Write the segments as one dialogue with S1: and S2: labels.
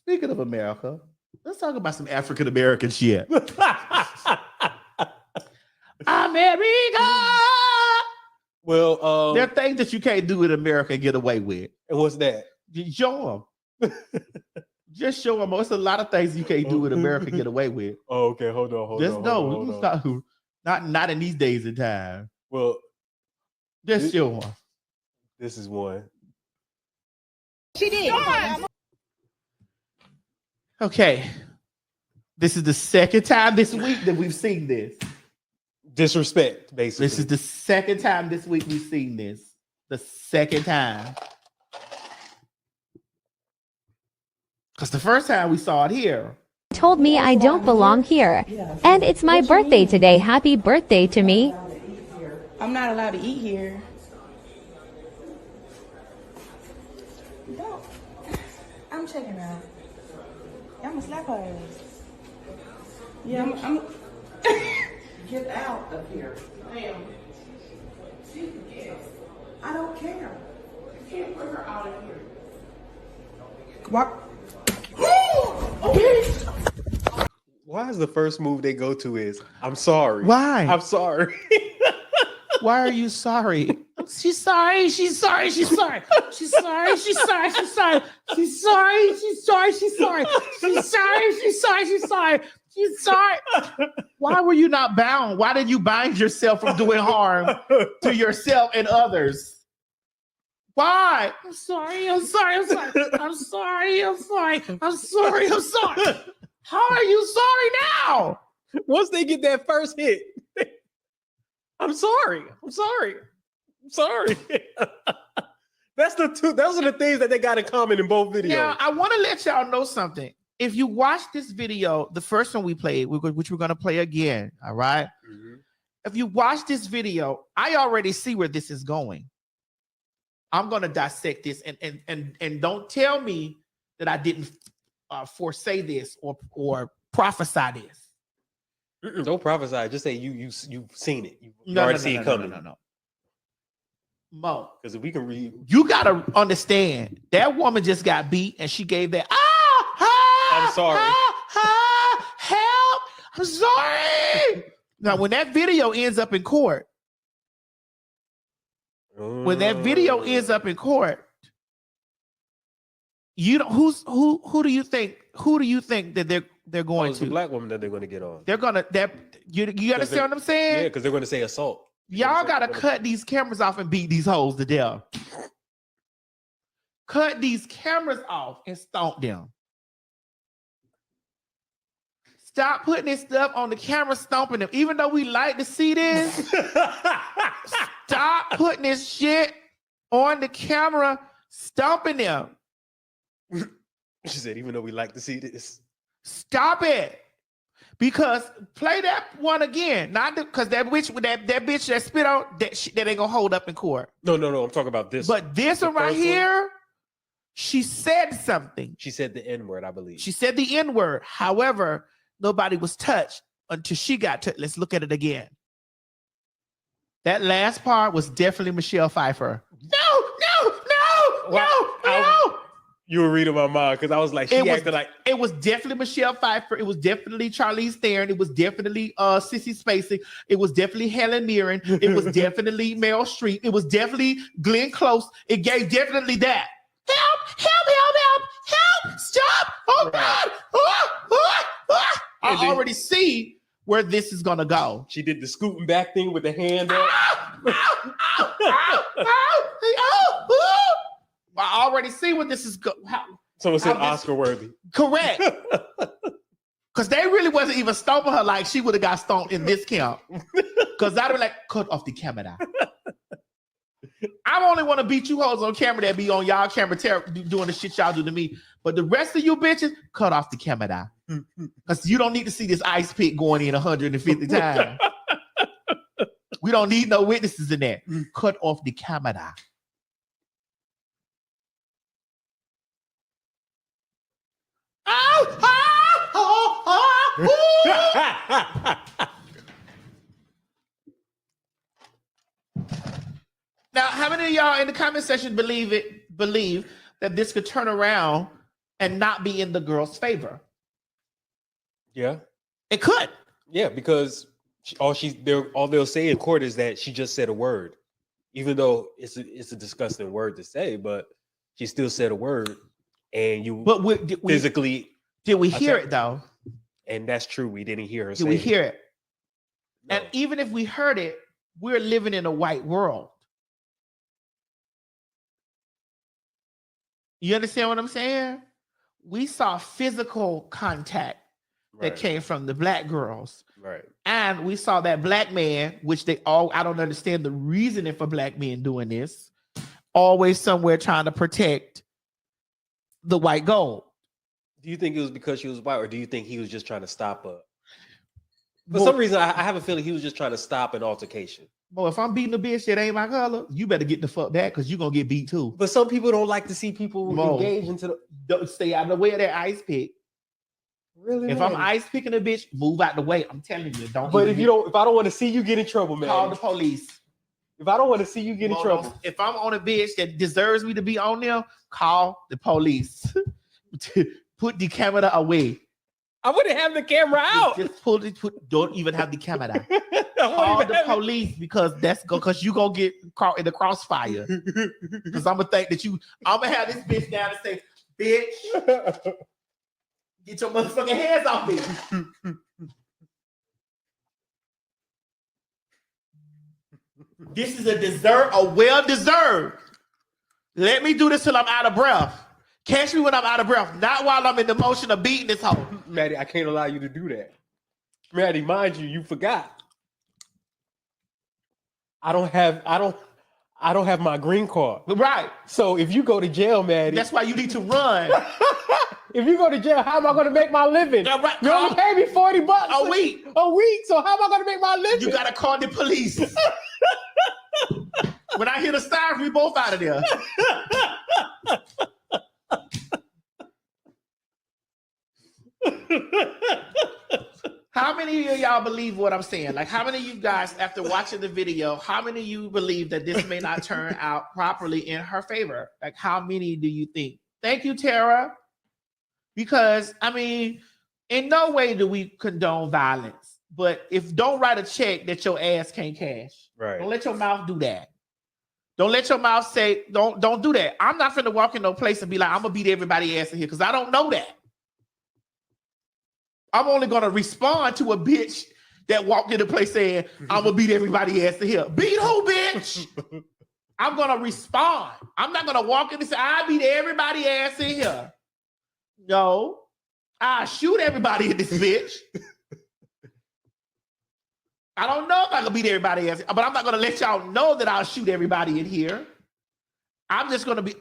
S1: Speaking of America, let's talk about some African American shit. America.
S2: Well,
S1: there are things that you can't do in America and get away with.
S2: And what's that?
S1: Show them. Just show them. It's a lot of things you can't do in America and get away with.
S2: Oh, okay. Hold on.
S1: Not in these days and time.
S2: Well,
S1: just show them.
S2: This is one.
S3: She did.
S1: Okay. This is the second time this week that we've seen this.
S2: Disrespect, basically.
S1: This is the second time this week we've seen this. The second time. Because the first time we saw it here.
S4: Told me I don't belong here. And it's my birthday today. Happy birthday to me.
S3: I'm not allowed to eat here. No. I'm checking out. I'm gonna slap her ass. Yeah, I'm
S5: Get out of here. Ma'am. I don't care. You can't put her out of here.
S3: What?
S2: Why is the first move they go to is, I'm sorry.
S1: Why?
S2: I'm sorry.
S1: Why are you sorry? She's sorry. She's sorry. She's sorry. She's sorry. She's sorry. She's sorry. She's sorry. She's sorry. She's sorry. She's sorry. She's sorry. She's sorry. She's sorry. Why were you not bound? Why did you bind yourself from doing harm to yourself and others? Why? I'm sorry. I'm sorry. I'm sorry. I'm sorry. I'm sorry. I'm sorry. I'm sorry. How are you sorry now?
S2: Once they get that first hit, I'm sorry. I'm sorry. I'm sorry. Those are the things that they got in common in both videos.
S1: Now, I want to let y'all know something. If you watch this video, the first one we played, which we're going to play again, all right? Mm-hmm. If you watch this video, I already see where this is going. I'm going to dissect this, and don't tell me that I didn't foresay this or prophesy this.
S2: Don't prophesy. Just say you've seen it. You already see it coming.
S1: No. Mo,
S2: because if we can read,
S1: you gotta understand that woman just got beat, and she gave that.
S2: I'm sorry.
S1: Help! I'm sorry. Now, when that video ends up in court, you don't. Who do you think? Who do you think that they're going to?
S2: The black woman that they're going to get on.
S1: They're gonna. You understand what I'm saying?
S2: Yeah, because they're going to say assault.
S1: Y'all gotta cut these cameras off and beat these hoes to death. Cut these cameras off and stomp them. Stop putting this stuff on the camera, stomping them. Even though we like to see this, stop putting this shit on the camera, stomping them.
S2: She said, even though we like to see this.
S1: Stop it. Because play that one again, not because that bitch that spit on that ain't gonna hold up in court.
S2: No. I'm talking about this.
S1: But this one right here, she said something.
S2: She said the N-word, I believe.
S1: She said the N-word. However, nobody was touched until she got touched. Let's look at it again. That last part was definitely Michelle Pfeiffer. No.
S2: You were reading my mind because I was like,
S1: it was definitely Michelle Pfeiffer. It was definitely Charlize Theron. It was definitely Sissy Spacek. It was definitely Helen Mirren. It was definitely Meryl Streep. It was definitely Glenn Close. It gave definitely that. Help! Stop! Oh God! I already see where this is gonna go.
S2: She did the scooting back thing with the hand up.
S1: I already see what this is.
S2: Someone said Oscar worthy.
S1: Correct. Because they really wasn't even stomping her like she would have got stomped in this camp. Because I'd be like, cut off the camera. I only want to beat you hoes on camera that be on y'all camera doing the shit y'all do to me. But the rest of you bitches, cut off the camera. Because you don't need to see this ice pick going in 150 times. We don't need no witnesses in that. Cut off the camera. Now, how many of y'all in the comment section believe that this could turn around and not be in the girl's favor.
S2: Yeah.
S1: It could.
S2: Yeah, because all they'll say in court is that she just said a word, even though it's a disgusting word to say, but she still said a word, and you physically
S1: did we hear it though?
S2: And that's true. We didn't hear her.
S1: Did we hear it?
S2: No.
S1: And even if we heard it, we're living in a white world. You understand what I'm saying? We saw physical contact that came from the black girls.
S2: Right.
S1: And we saw that black man, which I don't understand the reasoning for black men doing this, always somewhere trying to protect the white gold.
S2: Do you think it was because she was white, or do you think he was just trying to stop her? For some reason, I have a feeling he was just trying to stop an altercation.
S1: Well, if I'm beating a bitch that ain't my color, you better get the fuck back because you're going to get beat too.
S2: But some people don't like to see people engage into the...
S1: Don't stay out of the way of that ice pick.
S2: Really?
S1: If I'm ice picking a bitch, move out the way. I'm telling you, don't.
S2: But if I don't want to see you get in trouble, man,
S1: call the police.
S2: If I don't want to see you get in trouble,
S1: if I'm on a bitch that deserves me to be on there, call the police. Put the camera away.
S2: I wouldn't have the camera out.
S1: Just don't even have the camera. Call the police because you're gonna get caught in the crossfire. Because I'm gonna think that I'm gonna have this bitch down and say, bitch, get your motherfucking hands off me. This is a well-deserved. Let me do this till I'm out of breath. Catch me when I'm out of breath, not while I'm in the motion of beating this hoe.
S2: Maddie, I can't allow you to do that. Maddie, mind you forgot. I don't have my green card.
S1: Right.
S2: So if you go to jail, Maddie.
S1: That's why you need to run.
S2: If you go to jail, how am I going to make my living?
S1: Right.
S2: You only pay me $40
S1: a week.
S2: So how am I going to make my living?
S1: You got to call the police. When I hear the sirens, we both out of there. How many of y'all believe what I'm saying? Like, how many of you guys, after watching the video, how many of you believe that this may not turn out properly in her favor? Like, how many do you think? Thank you, Tara. Because, I mean, in no way do we condone violence. But don't write a check that your ass can't cash.
S2: Right.
S1: Don't let your mouth do that. Don't let your mouth say, don't do that. I'm not finna walk in no place and be like, I'm gonna beat everybody ass in here, because I don't know that. I'm only gonna respond to a bitch that walked in the place saying, I'm gonna beat everybody ass in here. Beat who, bitch? I'm gonna respond. I'm not gonna walk in and say, I beat everybody ass in here. No, I shoot everybody in this bitch. I don't know if I can beat everybody else, but I'm not going to let y'all know that I'll shoot everybody in here. I'm just going to be,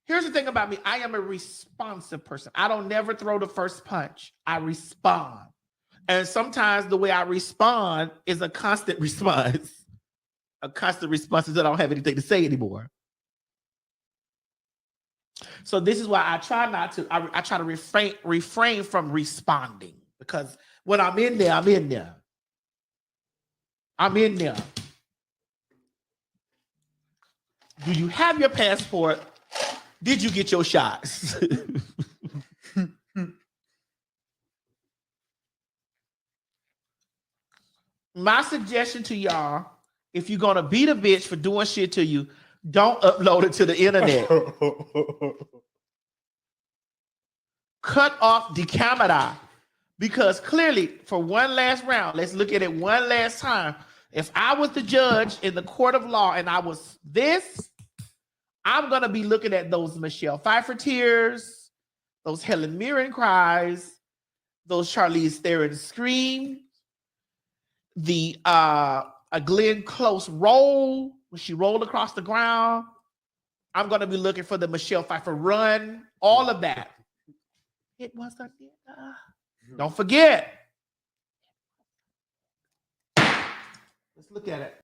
S1: here's the thing about me. I am a responsive person. I don't never throw the first punch. I respond. And sometimes the way I respond is a constant response. A constant response is that I don't have anything to say anymore. So this is why I try not to, I try to refrain from responding, because when I'm in there, I'm in there. I'm in there. Do you have your passport? Did you get your shots? My suggestion to y'all, if you're going to beat a bitch for doing shit to you, don't upload it to the internet. Cut off the camera. Because clearly, for one last round, let's look at it one last time. If I was the judge in the court of law and I was this, I'm going to be looking at those Michelle Pfeiffer tears, those Helen Mirren cries, those Charlize Theron screams, the a Glenn Close roll when she rolled across the ground. I'm going to be looking for the Michelle Pfeiffer run, all of that. It was a nigga. Don't forget. Let's look at it.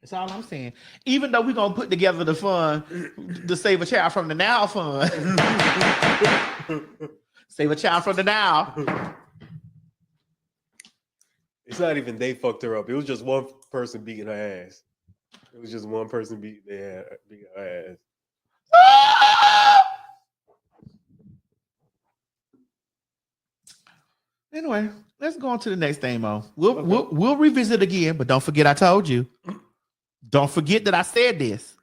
S1: That's all I'm saying. Even though we're gonna put together the fund to save a child from the now fund. Save a child from the now.
S2: It's not even they fucked her up. It was just one person beating her ass. It was just one person beating her ass.
S1: Anyway, let's go on to the next thing, Mo. We'll revisit again, but don't forget I told you. Don't forget that I said this.